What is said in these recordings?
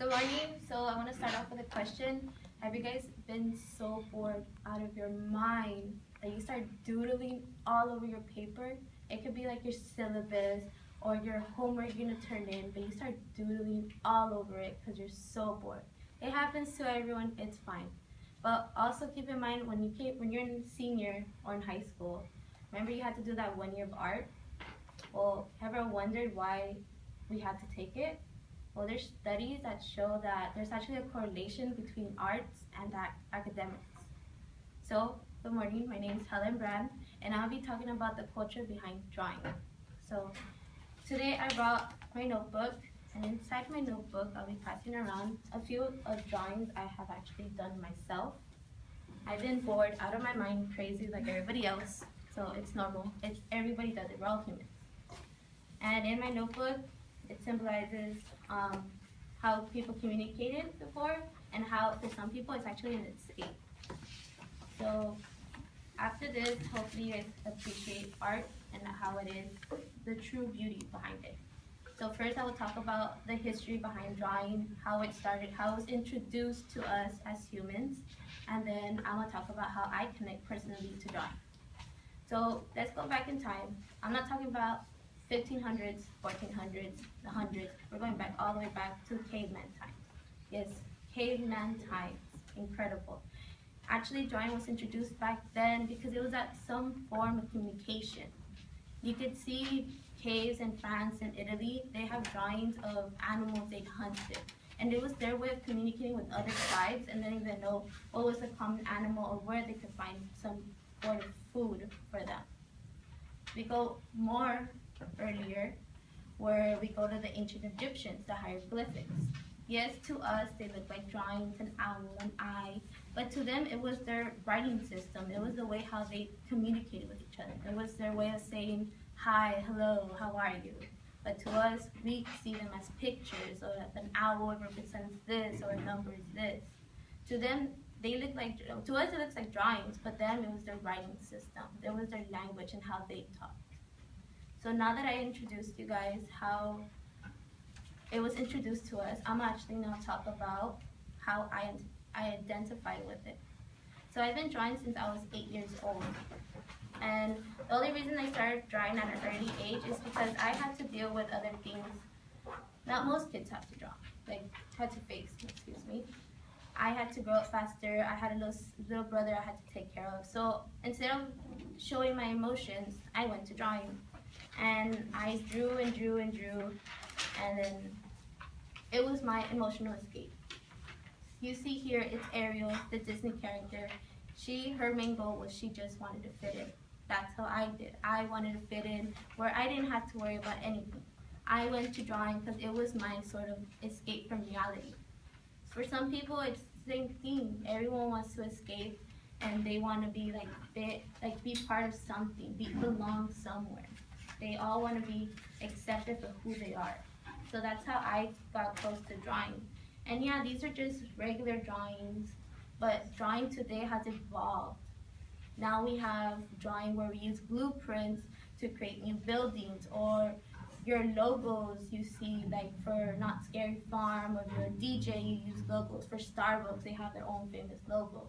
Good morning. So I want to start off with a question. Have you guys been so bored out of your mind that you start doodling all over your paper? It could be like your syllabus or your homework you're going to turn in, but you start doodling all over it because you're so bored. It happens to everyone. It's fine. But also keep in mind when you're in senior or in high school, remember you had to do that 1 year of art? Well, ever wondered why we had to take it? Well, there's studies that show that there's actually a correlation between arts and academics. So, good morning, my name is Helen Bran, and I'll be talking about the culture behind drawing. So, today I brought my notebook, and inside my notebook I'll be passing around a few of drawings I have actually done myself. I've been bored out of my mind, crazy like everybody else, so it's normal. Everybody does it, we're all humans. And in my notebook, it symbolizes how people communicated before and how for some people it's actually an escape. So after this, hopefully you guys appreciate art and how it is, the true beauty behind it. So first I will talk about the history behind drawing, how it started, how it was introduced to us as humans, and then I'm going to talk about how I connect personally to drawing. So let's go back in time. I'm not talking about 1500s, 1400s, the hundreds. We're going back all the way back to caveman times. Yes, caveman times. Incredible. Actually, drawing was introduced back then because it was at some form of communication. You could see caves in France and Italy. They have drawings of animals they hunted. And it was their way of communicating with other tribes and they didn't even know what was a common animal or where they could find some sort of food for them. We go more earlier, where we go to the ancient Egyptians, the hieroglyphics. Yes, to us, they look like drawings, an owl, an eye, but to them, it was their writing system. It was the way how they communicated with each other. It was their way of saying, hi, hello, how are you? But to us, we see them as pictures, or an owl represents this, or a number is this. To them, to us, it looks like drawings, but them, it was their writing system. It was their language and how they talked. So now that I introduced you guys how it was introduced to us, I'm actually going to talk about how I identify with it. So I've been drawing since I was 8 years old. And the only reason I started drawing at an early age is because I had to deal with other things that most kids have to draw, like had to face, excuse me. I had to grow up faster, I had a little brother I had to take care of. So instead of showing my emotions, I went to drawing. And I drew and drew and drew, and then it was my emotional escape. You see here, it's Ariel, the Disney character. Her main goal was she just wanted to fit in. That's how I did. I wanted to fit in where I didn't have to worry about anything. I went to drawing because it was my sort of escape from reality. For some people, it's the same thing. Everyone wants to escape and they want to be like fit, like be part of something, belong somewhere. They all want to be accepted for who they are. So that's how I got close to drawing. And yeah, these are just regular drawings, but drawing today has evolved. Now we have drawing where we use blueprints to create new buildings, or your logos you see, like for Not Scary Farm, or your DJ, you use logos. For Starbucks, they have their own famous logo.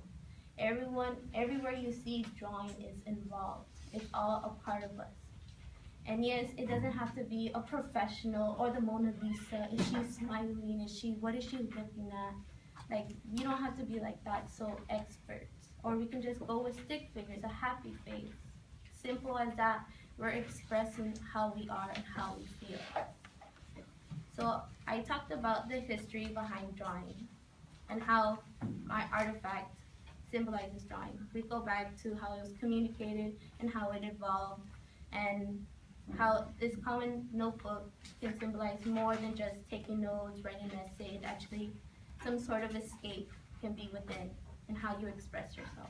Everywhere you see drawing is involved. It's all a part of us. And yes, it doesn't have to be a professional or the Mona Lisa. Is she smiling? What is she looking at? Like, you don't have to be like that, so expert. Or we can just go with stick figures, a happy face. Simple as that, we're expressing how we are and how we feel. So I talked about the history behind drawing and how my artifact symbolizes drawing. We go back to how it was communicated and how it evolved, and how this common notebook can symbolize more than just taking notes, writing an essay. It actually, some sort of escape can be within and how you express yourself.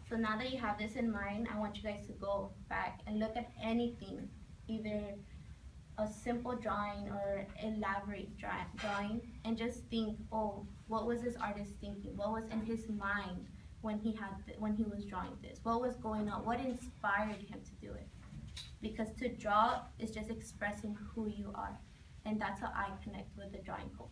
So now that you have this in mind, I want you guys to go back and look at anything, either a simple drawing or elaborate drawing, and just think, oh, what was this artist thinking? What was in his mind when he was drawing this? What was going on? What inspired him to do it? Because to draw is just expressing who you are. And that's how I connect with the drawing culture.